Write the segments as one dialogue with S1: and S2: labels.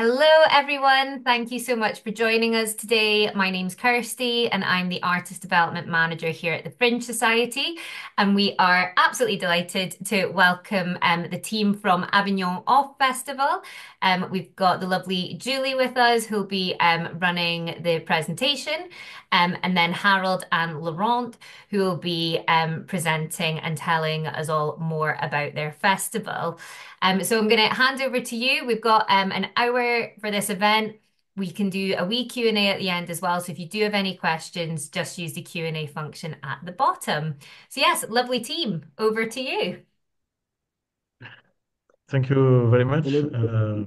S1: Hello, everyone. Thank you so much for joining us today. My name's Kirsty, and I'm the Artist Development Manager here at the Fringe Society. And we are absolutely delighted to welcome the team from Avignon Off Festival. We've got the lovely Julie with us, who'll be running the presentation, and then Harold and Laurent, who will be presenting and telling us all more about their festival. So I'm going to hand over to you. We've got an hour for this event. We can do a wee Q&A at the end as well. So if you do have any questions, just use the Q&A function at the bottom. So yes, lovely team. Over to you.
S2: Thank you very much.
S3: Hello.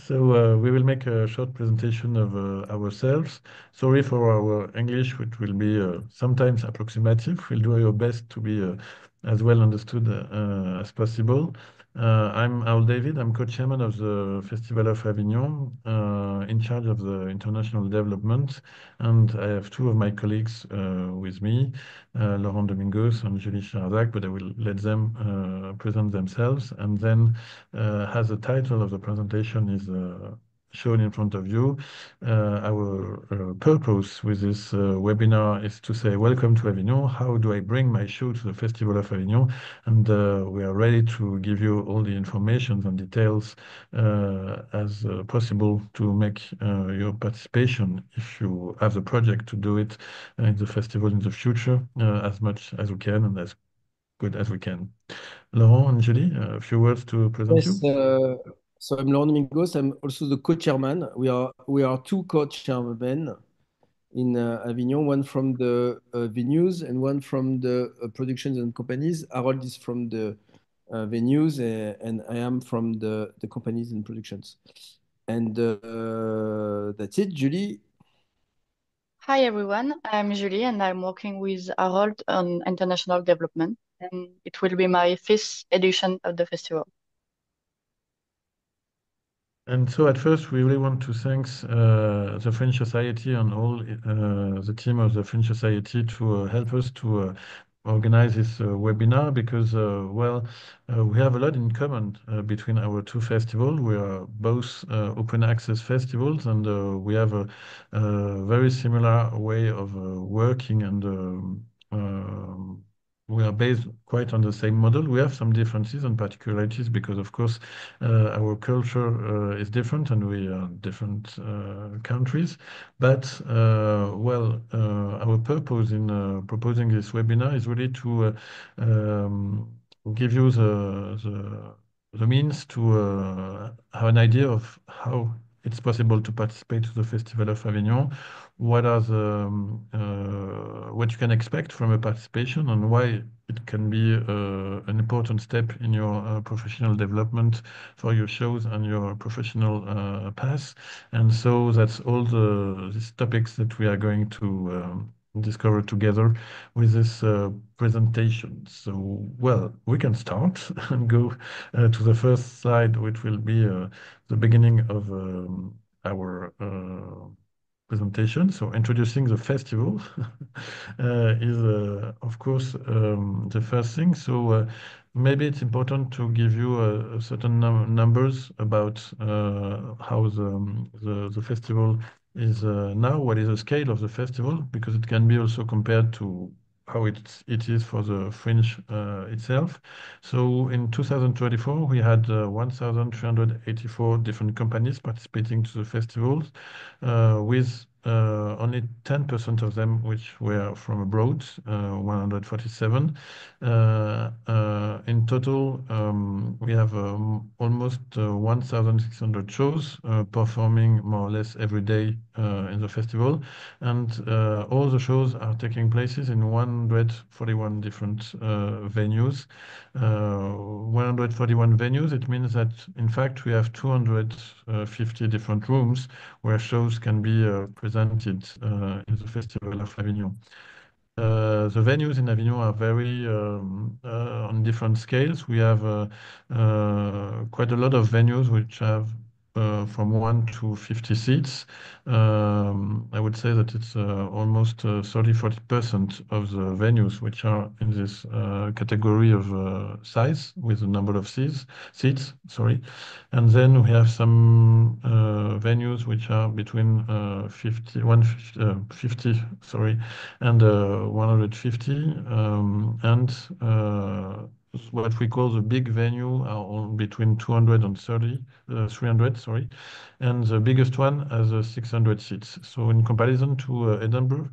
S2: So we will make a short presentation of ourselves. Sorry for our English, which will be sometimes approximative. We'll do our best to be as well understood as possible. I'm Al David. I'm co-chairman of the Festival of Avignon, in charge of the international development, and I have two of my colleagues with me, Laurent Domingos and Julie Charzac, but I will let them present themselves. And then, as the title of the presentation is shown in front of you, our purpose with this webinar is to say, welcome to Avignon. How do I bring my show to the Festival of Avignon? And we are ready to give you all the information and details as possible to make your participation, if you have the project to do it in the festival in the future, as much as we can and as good as we can. Laurent and Julie, a few words to present
S3: Yes,
S2: you.
S3: so I'm Laurent Domingos. I'm also the co-chairman. We are two co-chairmen in Avignon, one from the venues and one from the productions and companies. Harold is from the venues, and I am from the companies and productions. And that's it, Julie.
S4: Hi everyone, I'm Julie and I'm working with Harold on international development, and it will be my fifth edition of the festival.
S2: And so at first, we really want to thank the French Society and all the team of the French Society to help us to organize this webinar because, we have a lot in common between our two festivals. We are both open access festivals, and we have a very similar way of working, and we are based quite on the same model. We have some differences and particularities because, of course, our culture is different and we are different countries. But, our purpose in proposing this webinar is really to give you the means to have an idea of how it's possible to participate to the Festival of Avignon, what you can expect from a participation, and why it can be an important step in your professional development for your shows and your professional path. And so that's all these topics that we are going to discover together with this presentation. So, well, we can start and go to the first slide, which will be the beginning of our presentation. So introducing the festival is, of course, the first thing. So maybe it's important to give you a certain numbers about how the festival is now, what is the scale of the festival, because it can be also compared to how it is for the Fringe itself. So in 2024, we had 1,384 different companies participating to the festivals, with only 10% of them which were from abroad, 147. In total, we have almost 1,600 shows performing more or less every day in the festival. And all the shows are taking places in 141 different venues. 141 venues, it means that in fact we have 250 different rooms where shows can be presented in the Festival of Avignon. The venues in Avignon are very on different scales. We have quite a lot of venues which have from 1 to 50 seats. I would say that it's almost 30-40% of the venues which are in this category of size with the number of seats, sorry. And then we have some venues which are between 50, sorry, and 150, and what we call the big venue are on between 300, sorry, and the biggest one has 600 seats. So in comparison to Edinburgh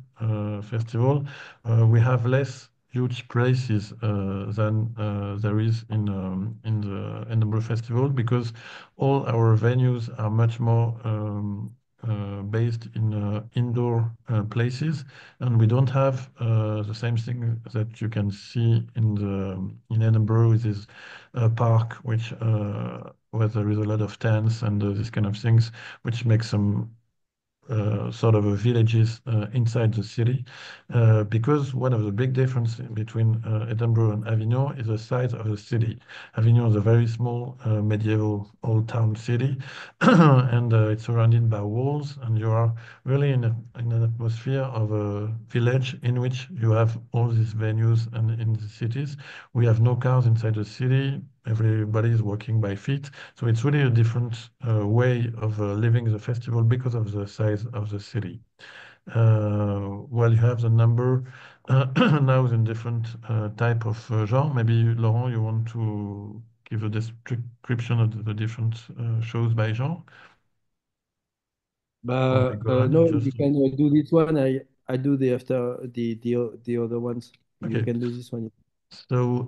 S2: Festival, we have less huge places than there is in the Edinburgh Festival, because all our venues are much more based in indoor places, and we don't have the same thing that you can see in Edinburgh with this park, which where there is a lot of tents and these kind of things, which makes some sort of villages inside the city, because one of the big differences between Edinburgh and Avignon is the size of the city. Avignon is a very small medieval old town city, and it's surrounded by walls, and you are really in an atmosphere of a village in which you have all these venues. And in the cities, we have no cars inside the city. Everybody is walking by feet. So it's really a different way of living the festival because of the size of the city. Well, you have the number now in different type of genre. Maybe Laurent, you want to give a description of the different shows by genre? Or by Goran,
S3: No,
S2: just
S3: you can do this one. I do the after the other ones. You
S2: okay.
S3: can do this one.
S2: So,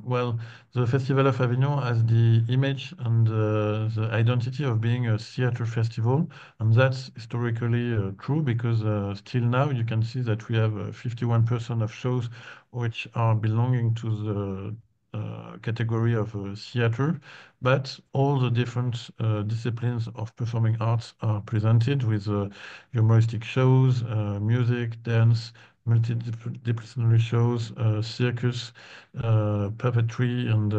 S2: well, the Festival of Avignon has the image and the identity of being a theater festival, and that's historically true, because still now you can see that we have 51% of shows which are belonging to the category of theater, but all the different disciplines of performing arts are presented with humoristic shows, music, dance, multidisciplinary shows, circus, puppetry, and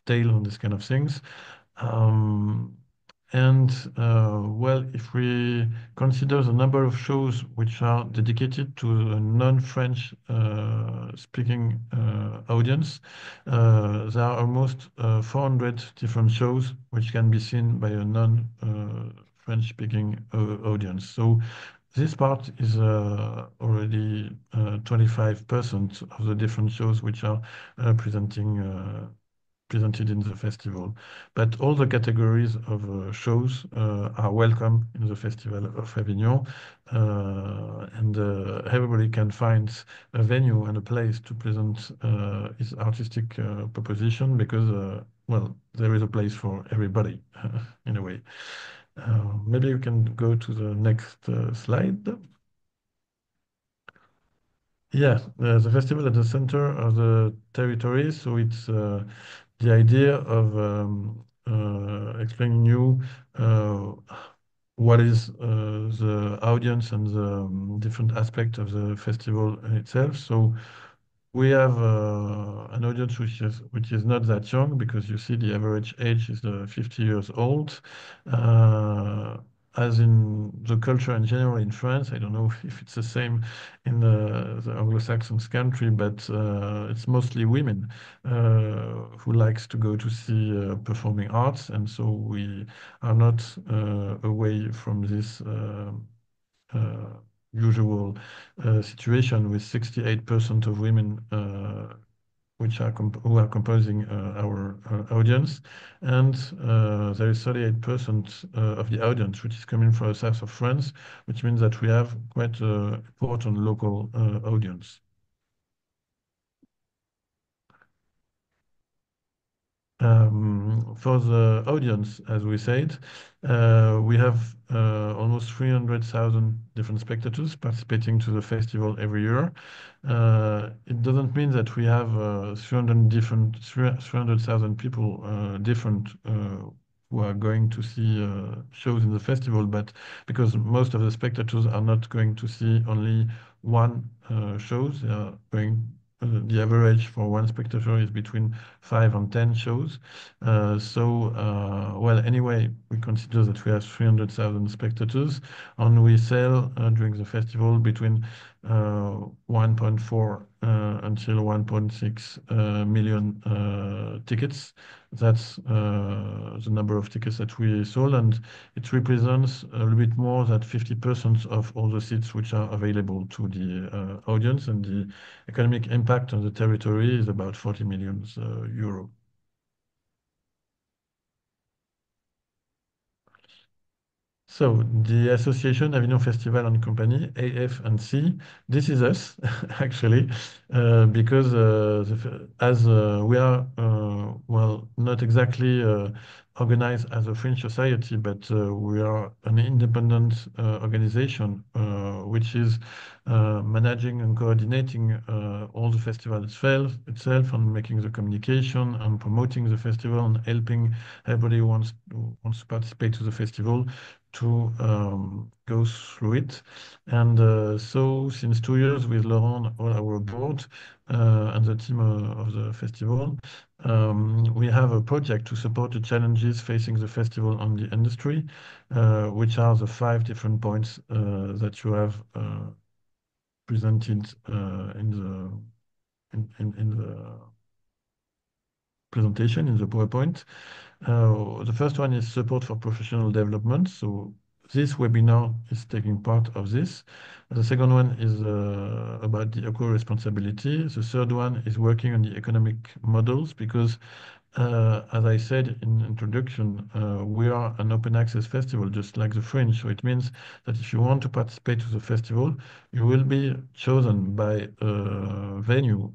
S2: tale, and this kind of things. Um, well, if we consider the number of shows which are dedicated to a non-French speaking audience, there are almost 400 different shows which can be seen by a non-French speaking audience. So this part is already 25% of the different shows which are presented in the festival. But all the categories of shows are welcome in the Festival of Avignon, and everybody can find a venue and a place to present his artistic proposition, because, well, there is a place for everybody in a way. Maybe you can go to the next slide. Yeah, the festival at the center of the territory. So it's the idea of explaining you what is the audience and the different aspects of the festival itself. So we have an audience which is not that young, because you see the average age is 50 years old. As in the culture in general in France, I don't know if it's the same in the Anglo-Saxon country, but it's mostly women who likes to go to see performing arts, and so we are not away from this uh, usual situation, with 68% of women who are composing our audience, and there is 38% of the audience which is coming from the south of France, which means that we have quite an important local audience. For the audience, as we said, we have almost 300,000 different spectators participating to the festival every year. It doesn't mean that we have 300,000 people different who are going to see shows in the festival, but because most of the spectators are not going to see only one show, they are going the average for one spectator is between 5 and 10 shows. Well, anyway, we consider that we have 300,000 spectators, and we sell during the festival between 1.4 until 1.6 million tickets. That's the number of tickets that we sold, and it represents a little bit more than 50% of all the seats which are available to the audience, and the economic impact on the territory is about 40 million euro. So the association Avignon Festival and Company, AF&C, this is us actually, because as we are well, not exactly organized as a French society, but we are an independent organization which is managing and coordinating all the festival itself and making the communication and promoting the festival and helping everybody who wants to participate to the festival to go through it. And so since 2 years with Laurent, all our board and the team of the festival, we have a project to support the challenges facing the festival and the industry, which are the 5 different points that you have presented in the presentation, in the PowerPoint. The first one is support for professional development. So this webinar is taking part of this. The second one is about the eco-responsibility. The third one is working on the economic models because as I said in introduction, we are an open access festival, just like the French. So it means that if you want to participate to the festival, you will be chosen by a venue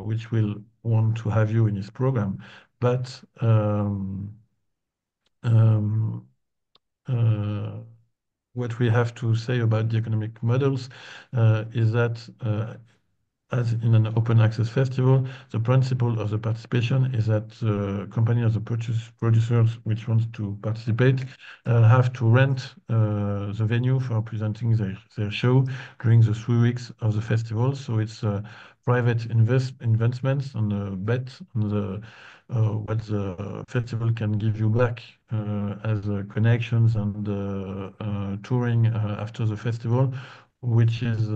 S2: which will want to have you in its program. But um, what we have to say about the economic models is that as in an open access festival, the principle of the participation is that the company or the producers which want to participate have to rent the venue for presenting their show during the 3 weeks of the festival. So it's private investments and a bet on what the festival can give you back as connections and touring after the festival, which is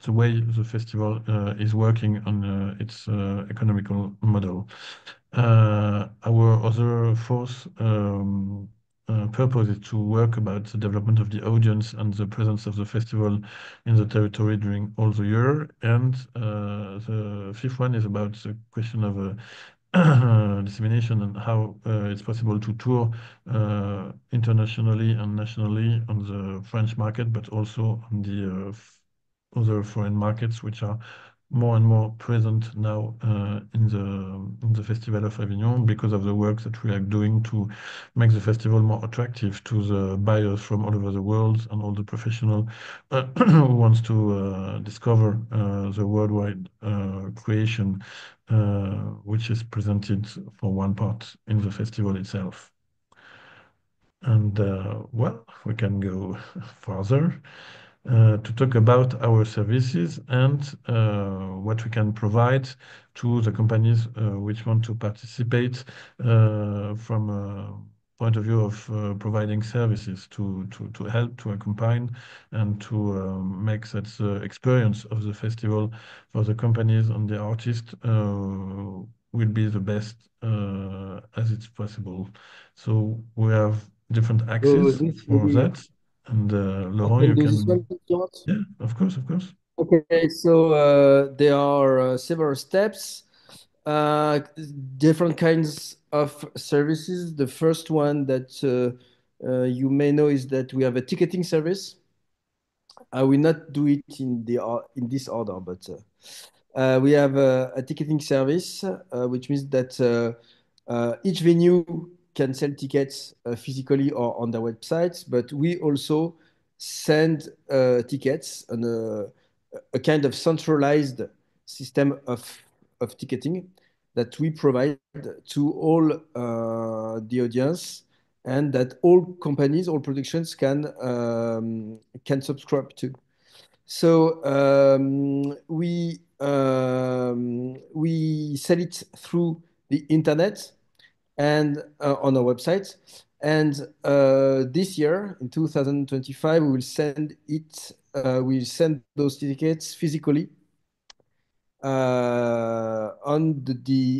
S2: the way the festival is working on its economical model. Our other fourth purpose is to work about the development of the audience and the presence of the festival in the territory during all the year. And the fifth one is about the question of dissemination and how it's possible to tour internationally and nationally on the French market, but also on the other foreign markets, which are more and more present now in the Festival of Avignon because of the work that we are doing to make the festival more attractive to the buyers from all over the world and all the professional who wants to discover the worldwide creation which is presented for one part in the festival itself. And well, we can go further to talk about our services and what we can provide to the companies which want to participate from a point of view of providing services to help, to accompany, and to make that experience of the festival for the companies and the artists will be the best as it's possible. So we have different
S3: So
S2: axes
S3: this
S2: for
S3: maybe
S2: that. And
S3: I
S2: Laurent,
S3: can
S2: you
S3: do this
S2: can,
S3: one if you want.
S2: yeah, of course, of course.
S3: Okay, so there are several steps, uh, different kinds of services. The first one that you may know is that we have a ticketing service. I will not do it in this order, but we have a ticketing service, which means that each venue can sell tickets physically or on their websites, but we also send tickets on a kind of centralized system of ticketing that we provide to all the audience and that all companies, all productions can subscribe to. So we we sell it through the internet and on our website. And this year, in 2025, we will send it. We'll send those tickets physically on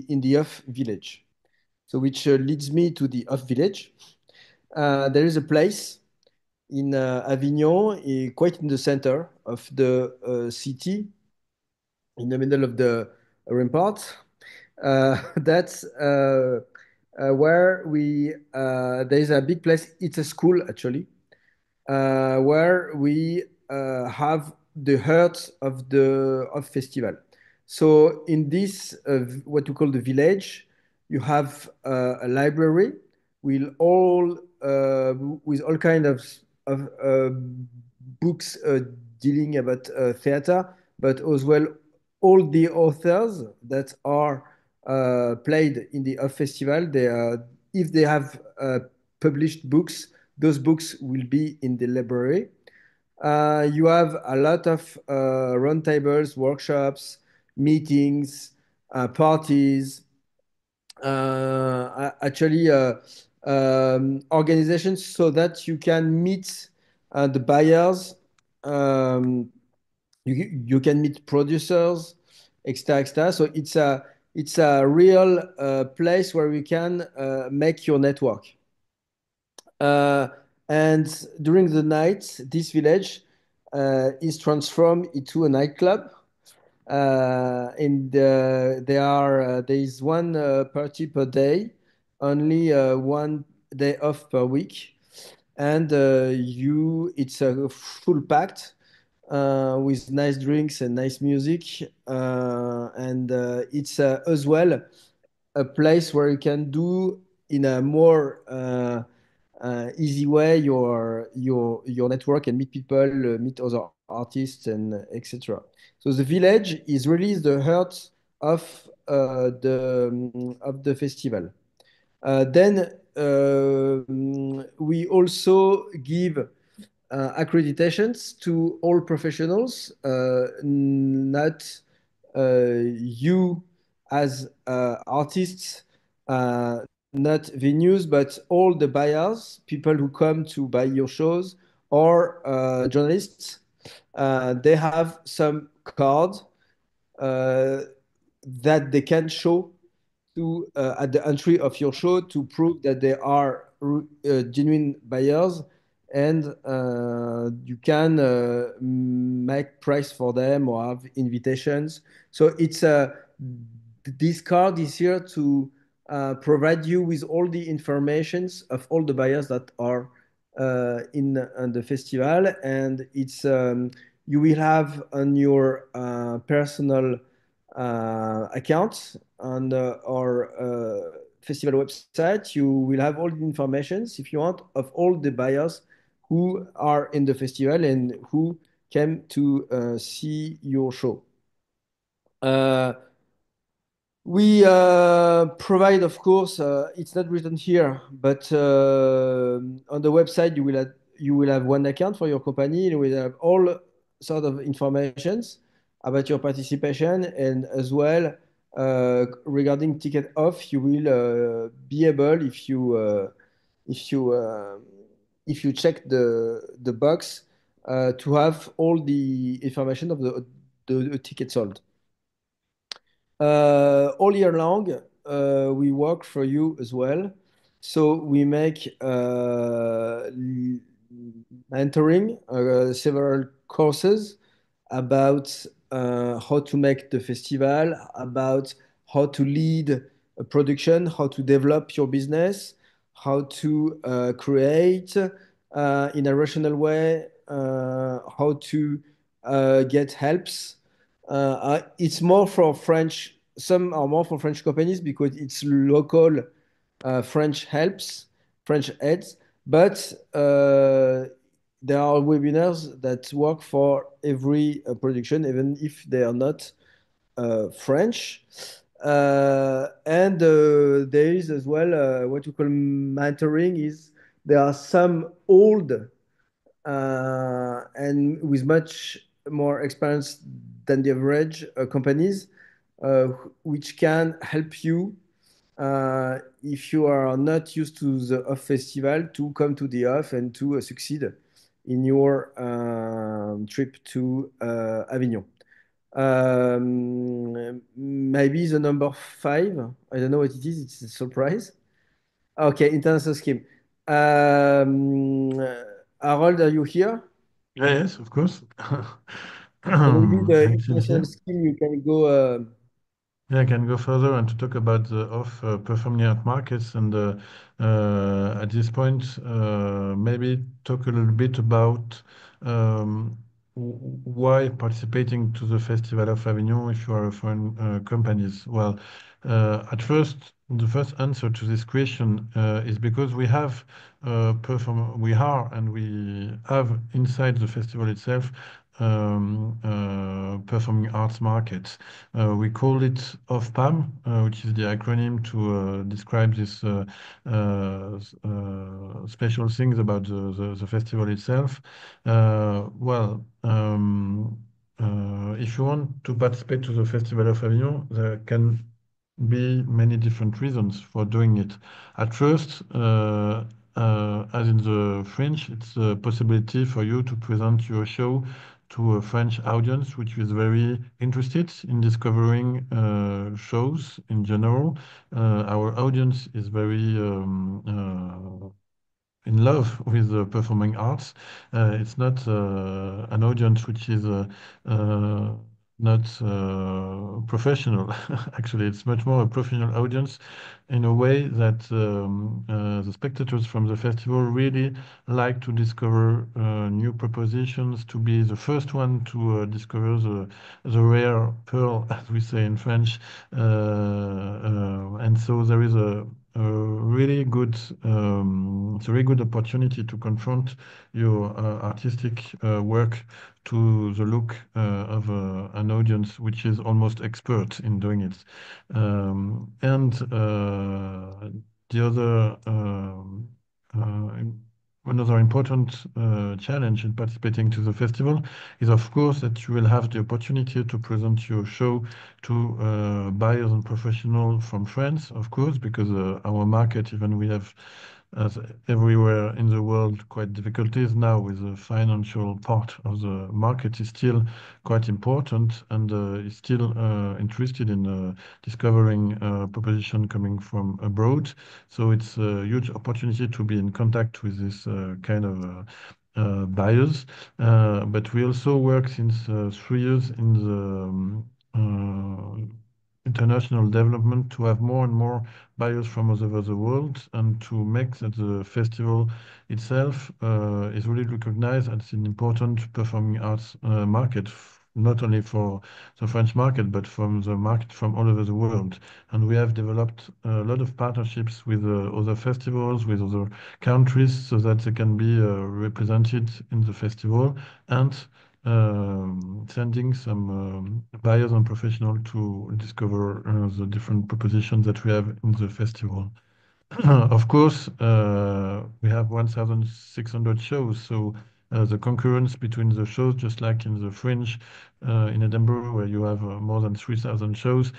S3: in the Off Village. So, which leads me to the Off Village. There is a place in Avignon, quite in the center of the city, in the middle of the rampart. That's where there is a big place. It's a school actually, where we have the heart of the of festival. So in this what we call the village, you have a library with all kind of books dealing about theater, but as well all the authors that are played in the Off Festival. If they have published books, those books will be in the library. You have a lot of roundtables, workshops, meetings, parties, actually organizations so that you can meet the buyers. Um, you can meet producers, etc., etc. So it's a real place where you can make your network. Uh, and during the night, this village is transformed into a nightclub. There is one party per day, only one day off per week, and it's a full packed with nice drinks and nice music, and it's as well a place where you can do in a more easy way your network and meet people, meet other artists, and etc. So the village is really the heart of the festival. Then we also give accreditations to all professionals, not you as artists, not venues, but all the buyers, people who come to buy your shows, or journalists. They have some card uh, that they can show at the entry of your show to prove that they are genuine buyers, and you can make price for them or have invitations. So this card is here to provide you with all the informations of all the buyers that are in the festival, and you will have on your personal account on our festival website. You will have all the informations, if you want, of all the buyers who are in the festival and who came to see your show. We provide, of course, it's not written here, but on the website you will have one account for your company, and you will have all sort of informations about your participation, and as well regarding ticket off, you will be able, if you uh, if you check the box, to have all the information of the ticket sold. All year long, we work for you as well. So we make mentoring, several courses about how to make the festival, about how to lead a production, how to develop your business, how to create in a rational way, how to get helps. It's more for French. Some are more for French companies because it's local French helps, French aids. But there are webinars that work for every production, even if they are not French. And there is as well what we call mentoring. Is there are some old and with much more experience than the average companies, which can help you if you are not used to the off festival to come to the off and to succeed in your trip to Avignon. Maybe the number five. I don't know what it is. It's a surprise. Okay, international scheme. Harold, are you here?
S2: Yeah, yes, of course.
S3: So maybe the
S2: I'm still
S3: international
S2: here.
S3: scheme you can go.
S2: Yeah, I can go further and to talk about the off-performing art markets. And at this point, maybe talk a little bit about why participating to the Festival of Avignon if you are a foreign companies. Well, at first, the first answer to this question is because we are and we have inside the festival itself performing arts markets. We call it OFPAM, which is the acronym to describe this special things about the festival itself. If you want to participate to the Festival of Avignon, there can be many different reasons for doing it. At first, as in the French, it's a possibility for you to present your show to a French audience, which is very interested in discovering shows in general. Our audience is very in love with the performing arts. It's not an audience which is not professional. Actually, it's much more a professional audience in a way that the spectators from the festival really like to discover new propositions, to be the first one to discover the rare pearl, as we say in French. And so there is a really good, it's a very good opportunity to confront your artistic work to the look of an audience which is almost expert in doing it. And the other another important challenge in participating to the festival is, of course, that you will have the opportunity to present your show to buyers and professionals from France, of course, because our market, even we have, as everywhere in the world, quite difficulties now with the financial part of the market is still quite important and is still interested in discovering proposition coming from abroad. So it's a huge opportunity to be in contact with this kind of buyers. But we also work since 3 years in the international development to have more and more buyers from all over the world and to make that the festival itself is really recognized as an important performing arts market, not only for the French market, but from the market from all over the world. And we have developed a lot of partnerships with other festivals, with other countries, so that they can be represented in the festival and sending some buyers and professionals to discover the different propositions that we have in the festival. Of course, we have 1,600 shows, so the concurrence between the shows, just like in the Fringe in Edinburgh, where you have more than 3,000 shows,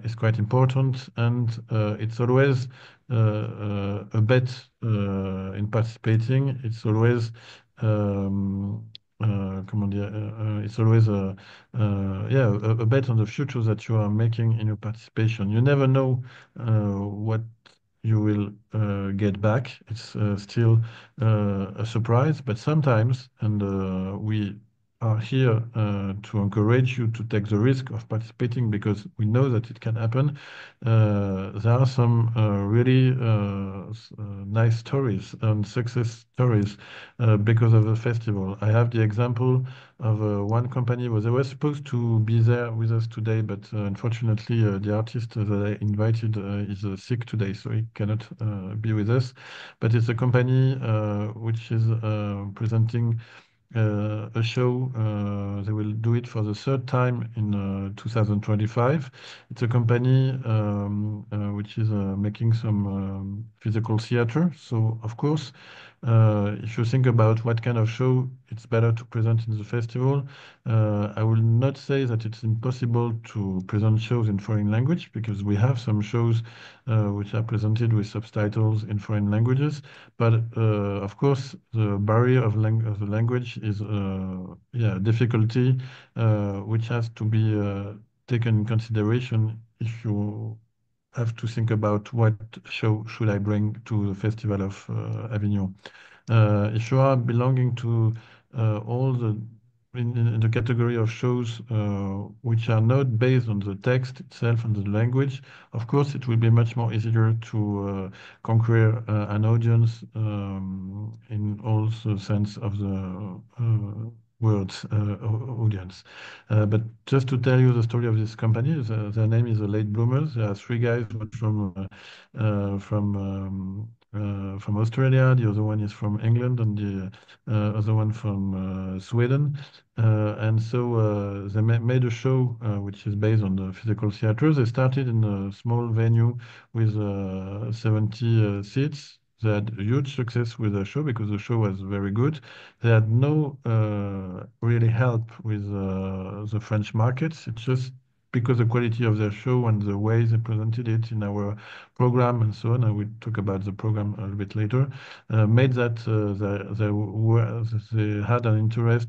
S2: is quite important, and it's always a bet in participating. It's always comment dire, it's always a bet on the future that you are making in your participation. You never know what you will get back. It's still a surprise, but sometimes, and we are here to encourage you to take the risk of participating because we know that it can happen. There are some really nice stories and success stories because of the festival. I have the example of one company was they were supposed to be there with us today, but unfortunately the artist that I invited is sick today, so he cannot be with us. But it's a company which is presenting a show. They will do it for the third time in 2025. It's a company which is making some physical theater. So, of course, if you think about what kind of show it's better to present in the festival, I will not say that it's impossible to present shows in foreign language because we have some shows which are presented with subtitles in foreign languages. But of course, the barrier of the language is yeah, difficulty which has to be taken in consideration if you have to think about what show should I bring to the Festival of Avignon. If you are belonging to all the in the category of shows which are not based on the text itself and the language, of course, it will be much more easier to conquer an audience in all the sense of the words audience. But just to tell you the story of this company, their name is the Late Bloomers. There are three guys, one from Australia, the other one is from England, and the other one from Sweden. And so they made a show which is based on the physical theater. They started in a small venue with 70 seats. They had a huge success with the show because the show was very good. They had no really help with the French markets. It's just because the quality of their show and the way they presented it in our program and so on, and we'll talk about the program a little bit later, made that they had an interest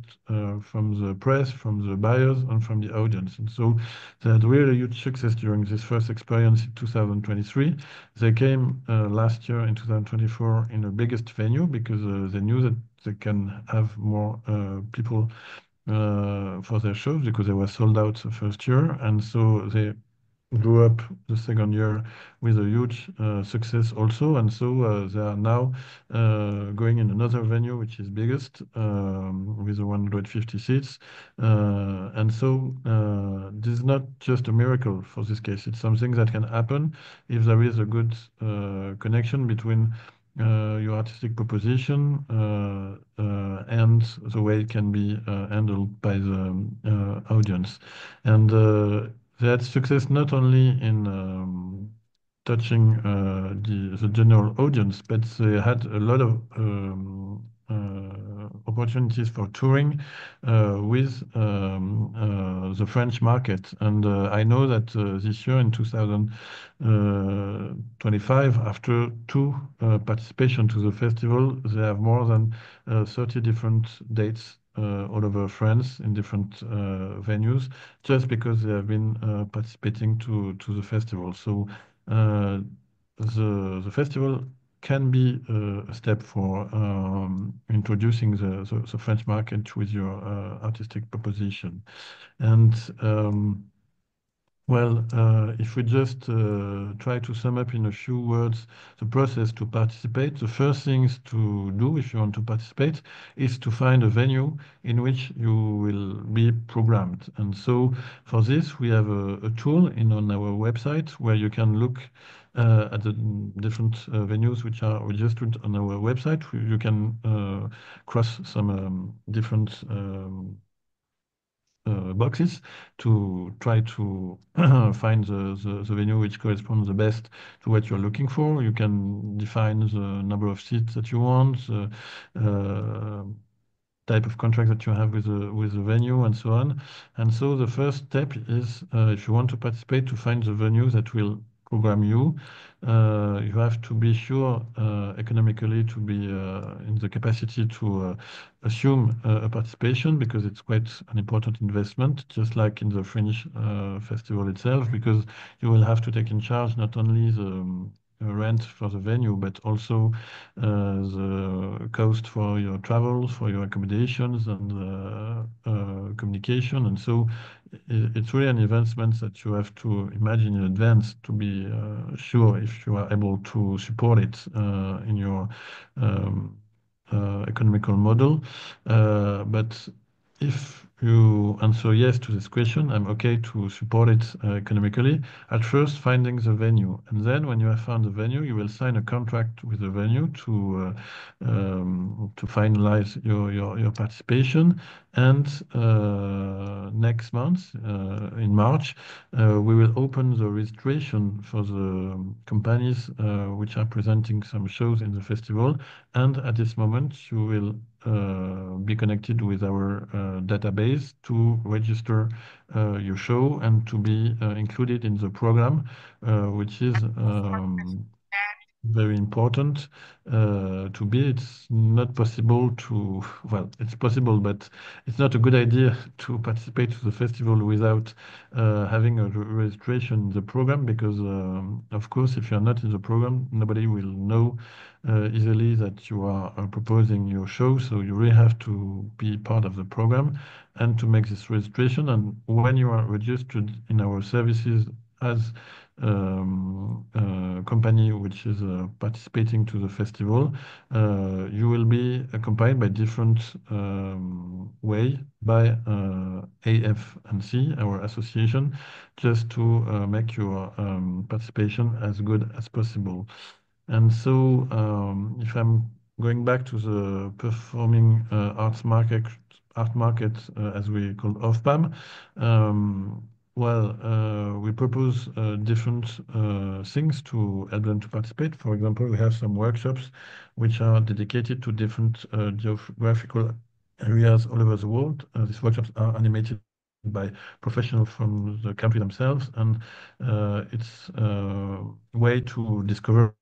S2: from the press, from the buyers, and from the audience. And so they had really huge success during this first experience in 2023. They came last year in 2024 in the biggest venue because they knew that they can have more people for their shows because they were sold out the first year. And so they grew up the second year with a huge success also. And so they are now going in another venue, which is biggest, with 150 seats. And so this is not just a miracle for this case. It's something that can happen if there is a good connection between your artistic proposition and the way it can be handled by the audience. And they had success not only in touching the general audience, but they had a lot of opportunities for touring with the French market. And I know that this year in 2025, after two participation to the festival, they have more than 30 different dates all over France in different venues, just because they have been participating to the festival. So the festival can be a step for introducing the French market with your artistic proposition. And well, if we just try to sum up in a few words the process to participate, the first things to do if you want to participate is to find a venue in which you will be programmed. And so for this, we have a tool on our website where you can look at the different venues which are registered on our website. You can cross some different boxes to try to find the venue which corresponds the best to what you're looking for. You can define the number of seats that you want, the type of contract that you have with the venue and so on. And so the first step is, if you want to participate, to find the venue that will program you. You have to be sure economically to be in the capacity to assume a participation because it's quite an important investment, just like in the Fringe festival itself, because you will have to take in charge not only the rent for the venue, but also the cost for your travels, for your accommodations and communication. And so it's really an investment that you have to imagine in advance to be sure if you are able to support it in your economical model. But if you answer yes to this question, I'm okay to support it economically. At first, finding the venue, and then when you have found the venue, you will sign a contract with the venue to finalize your participation. And next month, in March, we will open the registration for the companies which are presenting some shows in the festival. And at this moment, you will be connected with our database to register your show and to be included in the program, which is very important to be. It's not possible to, well, it's possible, but it's not a good idea to participate to the festival without having a registration in the program because, of course, if you're not in the program, nobody will know easily that you are proposing your show. So you really have to be part of the program and to make this registration. And when you are registered in our services as company which is participating to the festival, you will be accompanied by different way by AF&C, our association, just to make your participation as good as possible. And so, if I'm going back to the performing art market, as we call OFPAM, we propose different things to help them to participate. For example, we have some workshops which are dedicated to different geographical areas all over the world. These workshops are animated by professionals from the country themselves, and it's a way to discover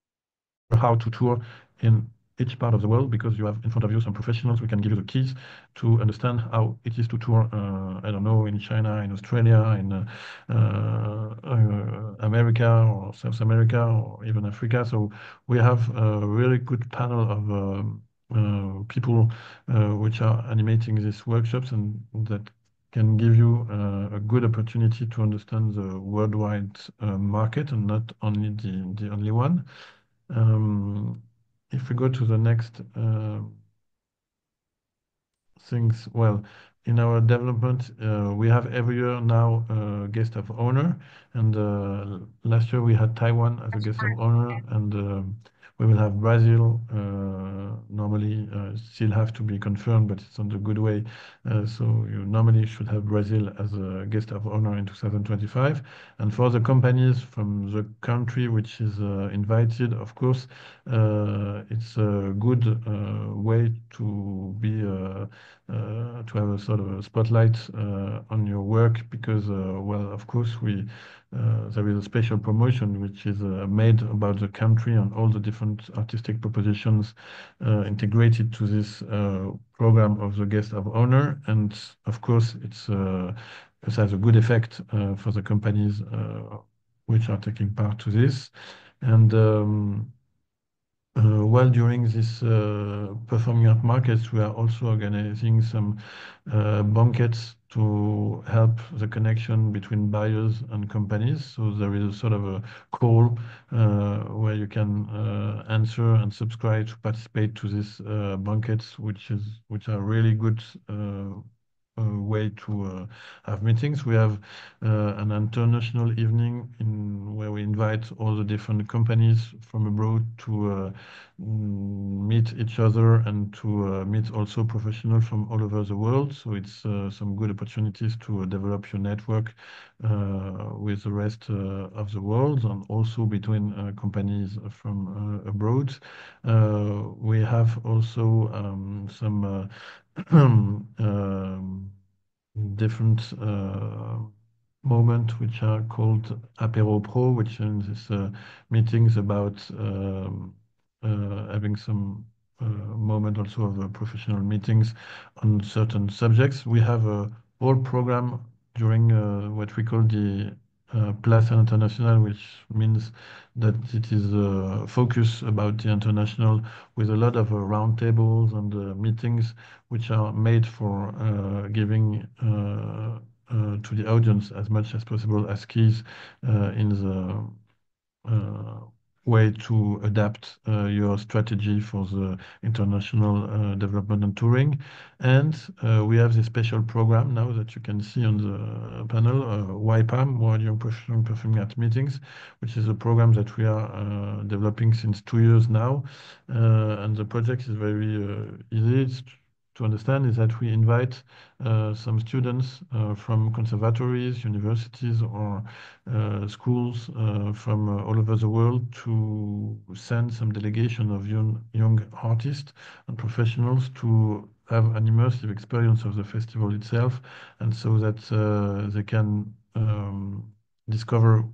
S2: how to tour in each part of the world because you have in front of you some professionals. We can give you the keys to understand how it is to tour, I don't know, in China, in Australia, in America or South America or even Africa. So we have a really good panel of people which are animating these workshops and that can give you a good opportunity to understand the worldwide market and not only the only one. If we go to the next things, well, in our development, we have every year now a guest of honor, and last year we had Taiwan as a guest of honor, and we will have Brazil. Normally, still have to be confirmed, but it's on the good way. So you normally should have Brazil as a guest of honor in 2025. And for the companies from the country which is invited, of course, it's a good way to be to have a sort of a spotlight on your work because, well, of course, there is a special promotion which is made about the country and all the different artistic propositions integrated to this program of the guest of honor. And of course, it has a good effect for the companies which are taking part to this. And while during this performing art markets, we are also organizing some banquets to help the connection between buyers and companies. So there is a sort of a call where you can answer and subscribe to participate to these banquets, which are really good way to have meetings. We have an international evening where we invite all the different companies from abroad to meet each other and to meet also professionals from all over the world. So it's some good opportunities to develop your network with the rest of the world and also between companies from abroad. We have also some different moment which are called Apéro Pro, which is this meetings about having some moment also of professional meetings on certain subjects. We have a whole program during what we call the Place International, which means that it is a focus about the international with a lot of roundtables and meetings which are made for giving to the audience as much as possible as keys in the way to adapt your strategy for the international development and touring. And we have this special program now that you can see on the panel, YPAM, World Young Professional Performing Arts Meetings, which is a program that we are developing since 2 years now. And the project is very easy. To understand is that we invite some students from conservatories, universities, or schools from all over the world to send some delegation of young artists and professionals to have an immersive experience of the festival itself, and so that they can discover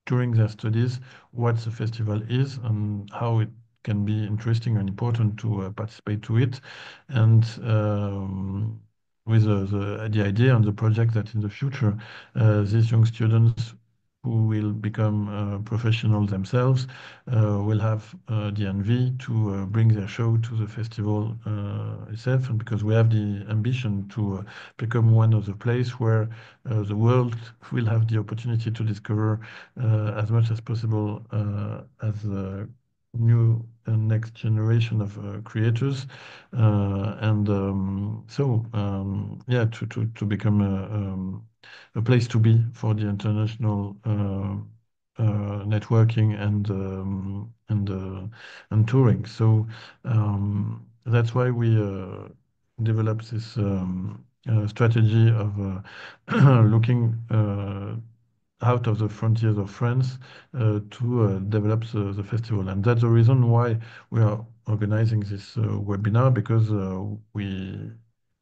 S2: during their studies what the festival is and how it can be interesting and important to participate to it. And with the idea and the project that in the future, these young students who will become professionals themselves will have the envy to bring their show to the festival itself. And because we have the ambition to become one of the places where the world will have the opportunity to discover as much as possible as new and next generation of creators, and yeah, to become a place to be for the international networking and touring. So that's why we developed this strategy of looking out of the frontiers of France to develop the festival. And that's the reason why we are organizing this webinar, because we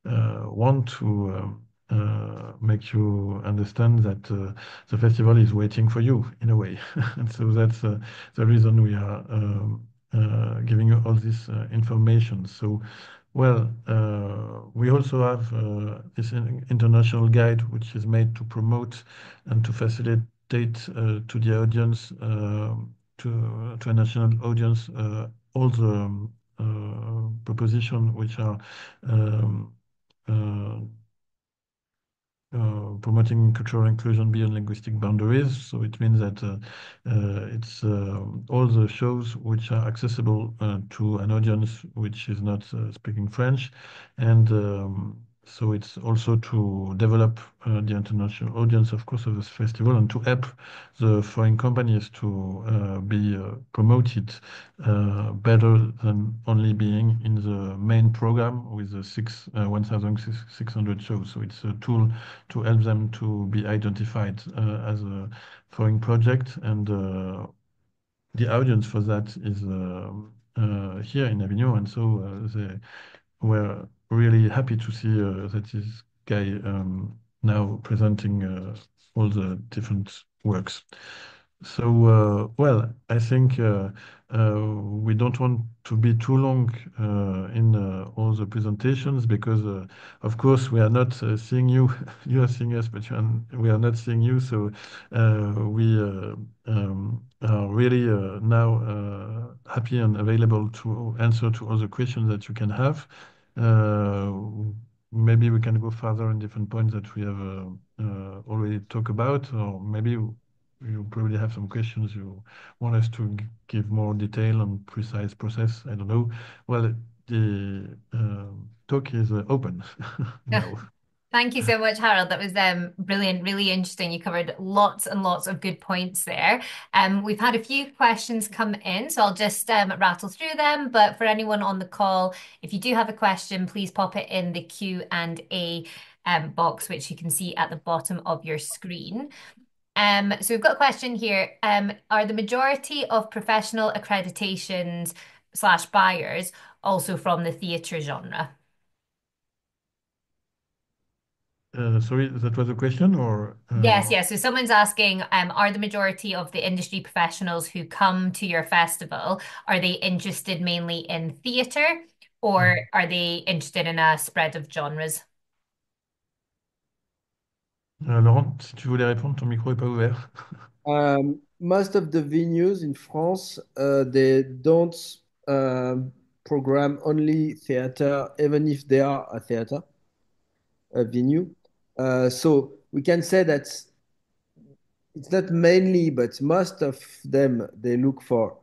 S2: want to make you understand that the festival is waiting for you in a way. And so that's the reason we are giving you all this information. So, well, we also have this international guide, which is made to promote and to facilitate to the audience, to a national audience, all the propositions which are um, uh, promoting cultural inclusion beyond linguistic boundaries. So it means that it's all the shows which are accessible to an audience which is not speaking French. And so it's also to develop the international audience, of course, of this festival, and to help the foreign companies to be promoted better than only being in the main program with the 1,600 shows. So it's a tool to help them to be identified as a foreign project. And the audience for that is here in Avignon. And so they were really happy to see that this guy now presenting all the different works. So, well, I think we don't want to be too long in all the presentations, because, of course, we are not seeing you. You are seeing us, but we are not seeing you. So we are really now happy and available to answer to all the questions that you can have. Uh, Maybe we can go further in different points that we have already talked about, or maybe you probably have some questions you want us to give more detail and precise process. I don't know. Well, the talk is open now.
S1: Thank you so much, Harold. That was brilliant, really interesting. You covered lots and lots of good points there. We've had a few questions come in, so I'll just rattle through them. But for anyone on the call, if you do have a question, please pop it in the Q&A box, which you can see at the bottom of your screen. So we've got a question here. Are the majority of professional accreditations slash buyers also from the theatre genre?
S2: Sorry, that was a question, or
S1: Yes, yes. So someone's asking, are the majority of the industry professionals who come to your festival, are they interested mainly in theatre, or are they interested in a spread of genres?
S2: Laurent, si tu voulais répondre, ton micro est pas ouvert.
S3: Most of the venues in France, they don't program only theater, even if they are a theater, a venue. So we can say that it's not mainly, but most of them, they look for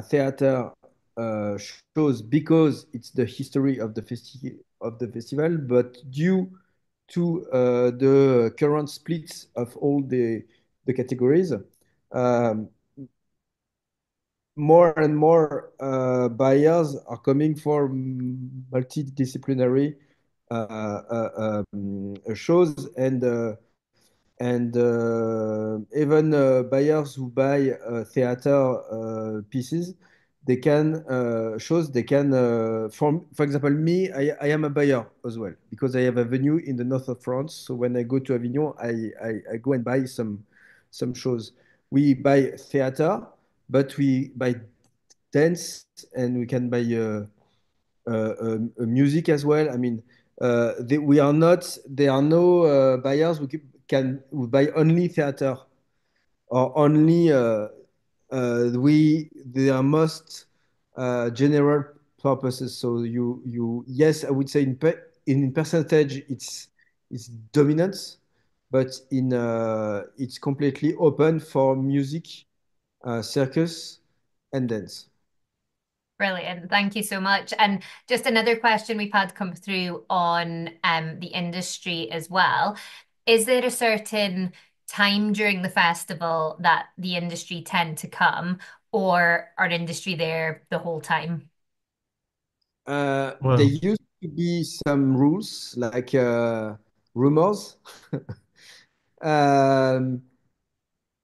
S3: theater uh, shows because it's the history of the festival, but due to the current splits of all the categories, um, more and more buyers are coming for multidisciplinary shows and even buyers who buy theater pieces, they can shows they can for example me I am a buyer as well because I have a venue in the north of France. So when I go to Avignon, I go and buy some shows. We buy theater, but we buy dance and we can buy music as well. I mean, we are not. There are no buyers who buy only theater or only. They are most general purposes. So you yes, I would say in percentage it's dominant, but in it's completely open for music, circus, and dance.
S1: Brilliant. Thank you so much. And just another question we've had come through on the industry as well. Is there a certain time during the festival that the industry tend to come, or are industry there the whole time?
S3: There
S2: Well,
S3: used to be some rules like rumors. um,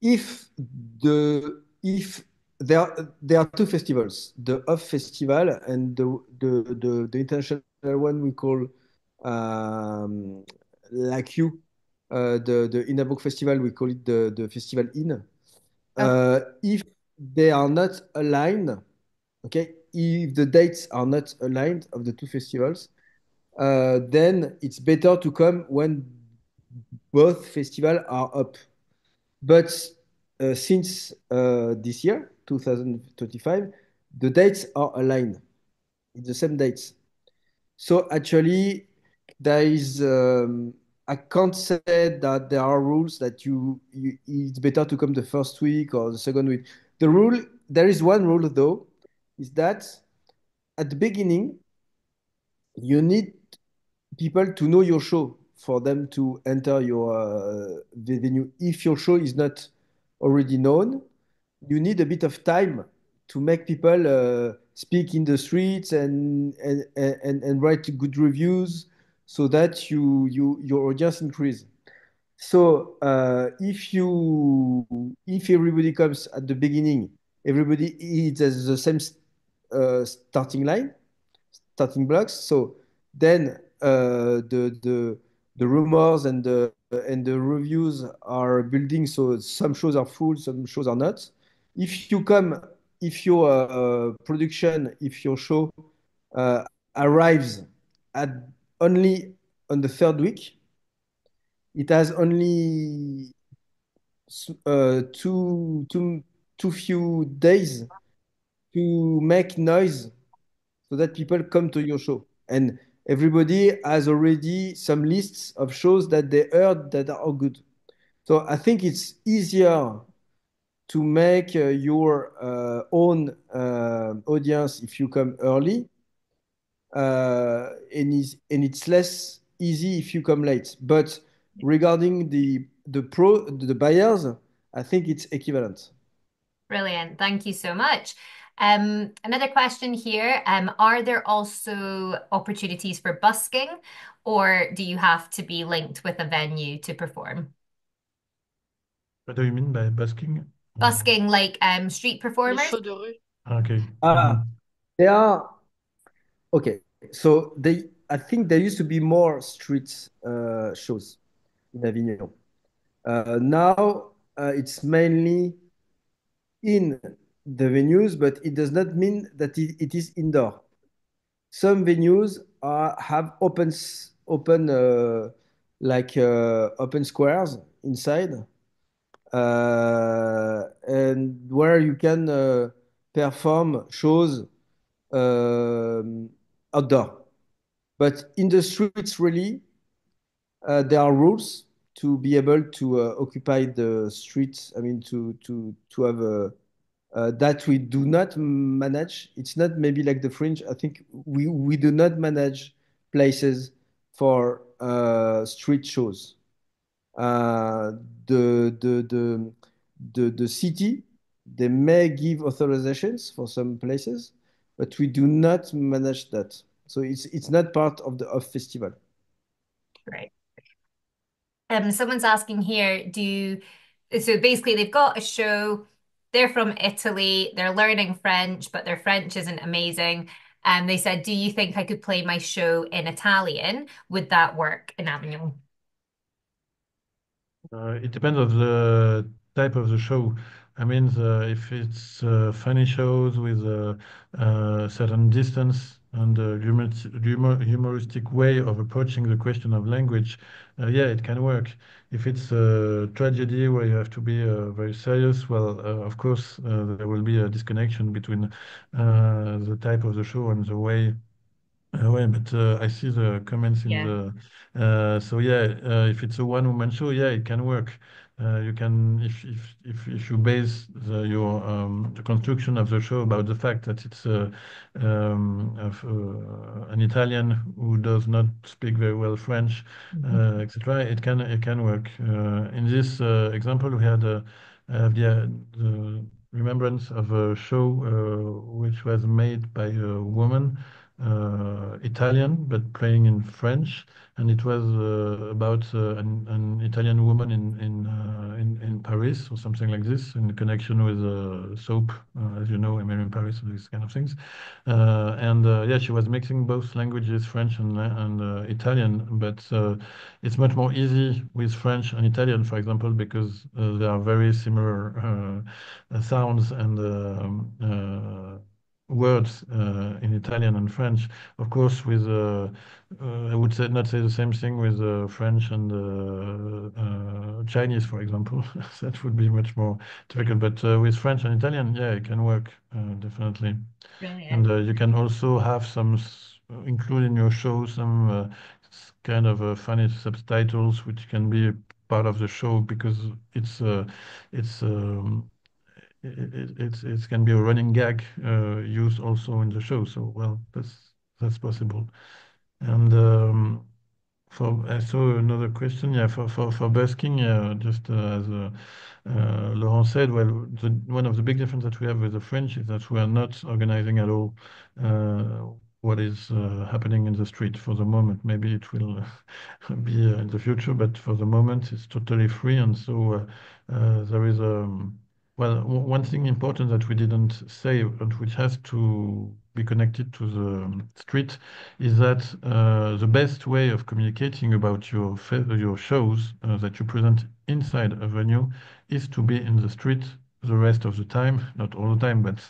S3: if if there are two festivals, the Off Festival and the international one we call um, like you, the Innsbruck Festival, we call it the Festival In.
S1: Okay.
S3: If they are not aligned, okay, if the dates are not aligned of the two festivals, then it's better to come when both festivals are up. But since this year, 2025, the dates are aligned. It's the same dates. So actually, there is. I can't say that there are rules that it's better to come the first week or the second week. The rule There is one rule though, is that at the beginning you need people to know your show for them to enter your venue. If your show is not already known, you need a bit of time to make people speak in the streets and write good reviews so that your audience increase. So if everybody comes at the beginning, everybody is at the same starting line, starting blocks. So then the rumors and the reviews are building. So some shows are full, some shows are not. If you come, if your production, if your show uh, arrives at only on the third week, it has only too few days to make noise so that people come to your show. And everybody has already some lists of shows that they heard that are good. So I think it's easier to make your own audience if you come early, and it's less easy if you come late. But regarding the buyers, I think it's equivalent.
S1: Brilliant. Thank you so much. Another question here. Are there also opportunities for busking, or do you have to be linked with a venue to perform?
S2: what do you mean by busking?
S1: Busking, like street
S4: Les
S1: performers?
S4: shows de rue.
S2: Okay.
S3: Ah, they are okay. So I think there used to be more street shows in Avignon. Now it's mainly in the venues, but it does not mean that it is indoor. Some venues have open open squares inside, and where you can perform shows um, outdoor. But in the streets, really, there are rules to be able to occupy the streets. I mean, to have that we do not manage. It's not maybe like the Fringe. I think we do not manage places for street shows. Uh, the city, they may give authorizations for some places, but we do not manage that. So it's not part of the off festival.
S1: Right. Someone's asking here, so basically they've got a show, they're from Italy, they're learning French, but their French isn't amazing. And they said, do you think I could play my show in Italian? Would that work in Avignon?
S2: It depends on the type of the show. I mean, if it's funny shows with a certain distance and a humoristic way of approaching the question of language, yeah, it can work. If it's a tragedy where you have to be very serious, well, of course, there will be a disconnection between the type of the show and the way. Ouais, but I see the comments in
S1: Yeah.
S2: the. So yeah, if it's a one-woman show, yeah, it can work. You can if you base the construction of the show about the fact that it's an Italian who does not speak very well French,
S1: Mhm.
S2: etc. It can work. In this example, we had the remembrance of a show which was made by a woman, Italian, but playing in French, and it was about an Italian woman in Paris or something like this, in connection with soap, as you know, Emily in Paris, and these kind of things. And yeah, she was mixing both languages, French and Italian, but it's much more easy with French and Italian, for example, because they are very similar sounds and words in Italian and French. Of course, with I would say not say the same thing with French and Chinese, for example. That would be much more difficult. But with French and Italian, yeah, it can work definitely. And
S1: Brilliant.
S2: you can also have include in your show some kind of funny subtitles, which can be a part of the show because it's it can be a running gag used also in the show. So well, that's possible. And I saw another question. Yeah, for busking, yeah, just as Laurent said, well, one of the big differences that we have with the French is that we are not organizing at all uh, what is happening in the street for the moment. Maybe it will be in the future, but for the moment, it's totally free. And so there is well, one thing important that we didn't say, and which has to be connected to the street, is that the best way of communicating about your shows that you present inside a venue is to be in the street the rest of the time, not all the time, but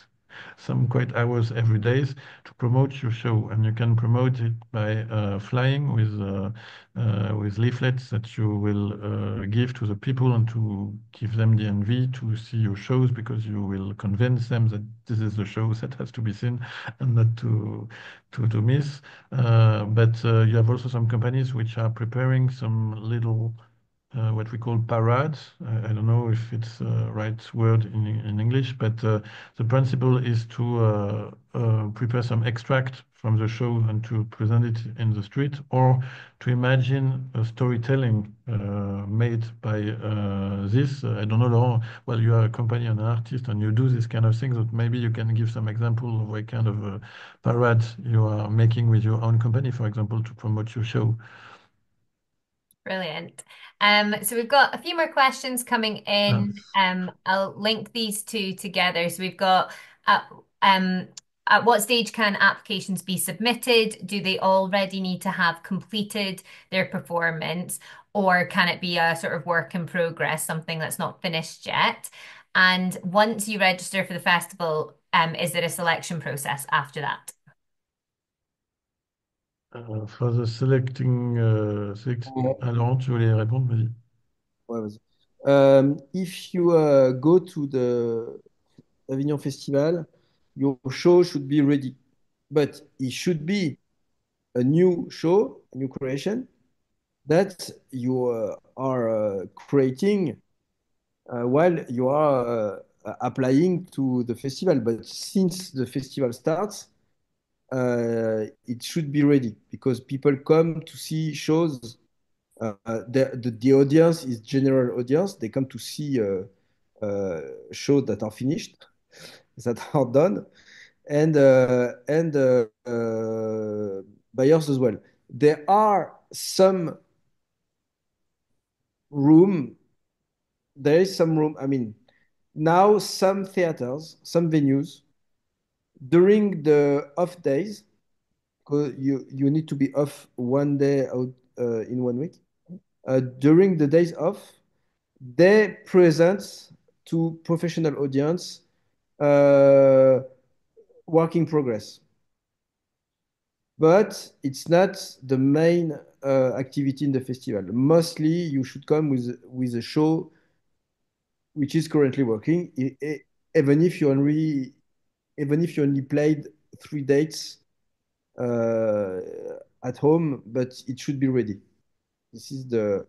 S2: some quite hours every day to promote your show. And you can promote it by flying with leaflets that you will give to the people and to give them the envy to see your shows because you will convince them that this is the show that has to be seen and not to miss. But you have also some companies which are preparing some little what we call parades. I don't know if it's the right word in English, but the principle is to prepare some extract from the show and to present it in the street, or to imagine a storytelling made by this. I don't know, Laurent. Well, you are a company and an artist, and you do this kind of things. But maybe you can give some example of what kind of parade you are making with your own company, for example, to promote your show.
S1: Brilliant. So we've got a few more questions coming
S2: Uh,
S1: in. I'll link these two together. So we've got at, um, at what stage can applications be submitted? Do they already need to have completed their performance, or can it be a sort of work in progress, something that's not finished yet? And once you register for the festival, is there a selection process after that?
S2: For the
S3: Uh,
S2: Ah, Laurent, tu voulais répondre, vas-y.
S3: ouais, vas-y. If you go to the Avignon Festival, your show should be ready, but it should be a new show, a new creation that you are creating while you are applying to the festival. But since the festival starts, it should be ready because people come to see shows. The audience is general audience. They come to see shows that are finished, that are done, and buyers as well. There are some room. There is some room. I mean, now some theaters, some venues during the off days, because you need to be off one day out in 1 week. During the days off, they present to professional audience uh, work in progress. But it's not the main activity in the festival. Mostly, you should come with a show which is currently working, even if you only played 3 dates uh, at home, but it should be ready. This is the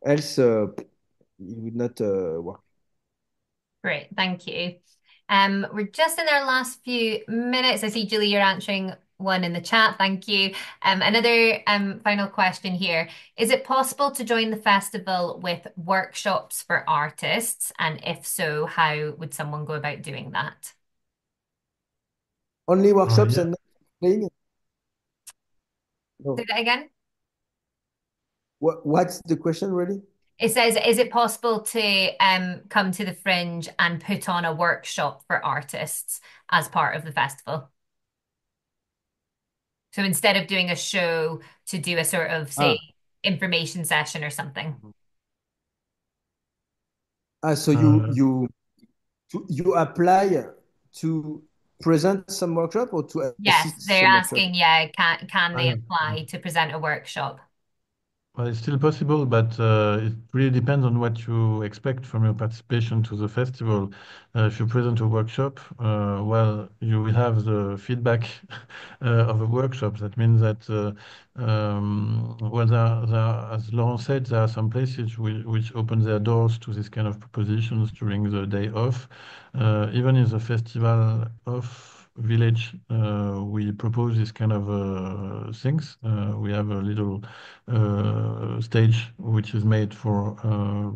S3: else it would not work.
S1: Great, thank you. We're just in our last few minutes. I see, Julie, you're answering one in the chat. Thank you. Another final question here. Is it possible to join the festival with workshops for artists? And if so, how would someone go about doing that?
S3: Only workshops
S2: Yeah.
S3: and not playing? No.
S1: Say that again.
S3: What's the question really?
S1: It says, is it possible to come to the Fringe and put on a workshop for artists as part of the festival? So instead of doing a show, to do a sort of, say,
S3: Ah,
S1: information session or something.
S3: so
S2: Uh,
S3: you apply to present some workshop or to
S1: Yes,
S3: assist
S1: they're
S3: some workshop?
S1: asking, yeah, can they
S2: yeah.
S1: apply to present a workshop?
S2: Well, it's still possible, but it really depends on what you expect from your participation to the festival. If you present a workshop, well, you will have the feedback of a workshop. That means that, well, as Laurent said, there are some places which open their doors to this kind of propositions during the day off. Even in the festival of village, we propose this kind of things. We have a little stage which is made for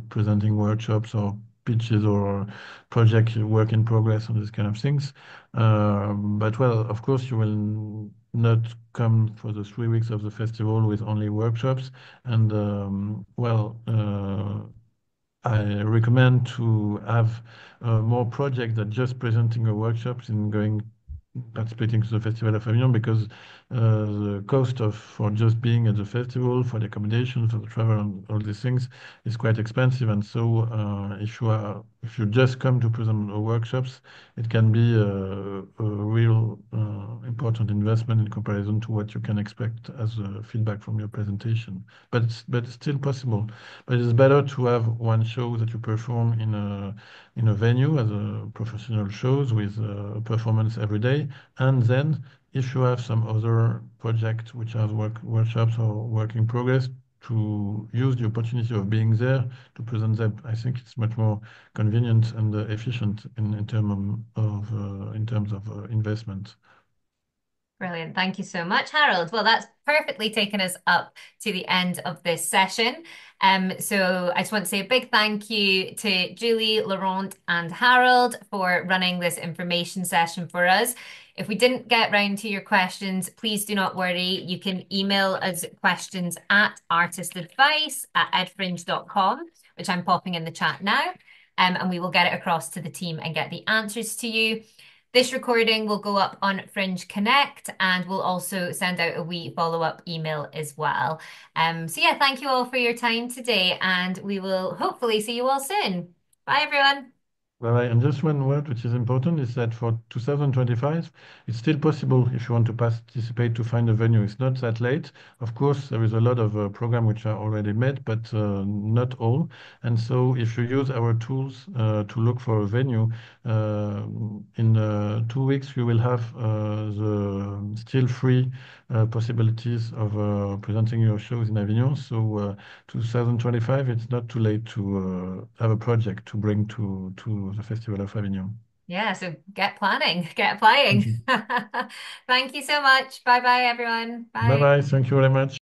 S2: presenting workshops or pitches or project work in progress and these kind of things. But well, of course, you will not come for the 3 weeks of the festival with only workshops. And I recommend to have more projects than just presenting a workshops and going participating to the Festival of Avignon because the cost of for just being at the festival, for the accommodation, for the travel, and all these things is quite expensive. And so, if you just come to present workshops, it can be a real important investment in comparison to what you can expect as feedback from your presentation. But it's still possible. But it's better to have one show that you perform in a venue as a professional shows with performance every day, and then if you have some other project which has workshops or work in progress, to use the opportunity of being there to present them. I think it's much more convenient and efficient in terms of investment.
S1: Brilliant. Thank you so much, Harold. Well, that's perfectly taken us up to the end of this session. So I just want to say a big thank you to Julie, Laurent, and Harold for running this information session for us. If we didn't get round to your questions, please do not worry. You can email us questions at artistadvice@edfringe.com, which I'm popping in the chat now. And we will get it across to the team and get the answers to you. This recording will go up on Fringe Connect and we'll also send out a wee follow-up email as well. So yeah, thank you all for your time today and we will hopefully see you all soon. Bye everyone.
S2: Right. And just one word which is important is that for 2025, it's still possible if you want to participate to find a venue. It's not that late. Of course, there is a lot of programs which are already made, but not all. And so if you use our tools to look for a venue, in 2 weeks, you will have the still free possibilities of presenting your shows in Avignon. So 2025, it's not too late to have a project to bring to the Festival of Avignon.
S1: Yeah, so get planning, get applying. Thank you so much. Bye bye, everyone.
S2: Bye
S1: Bye.
S2: bye. Thank you very much.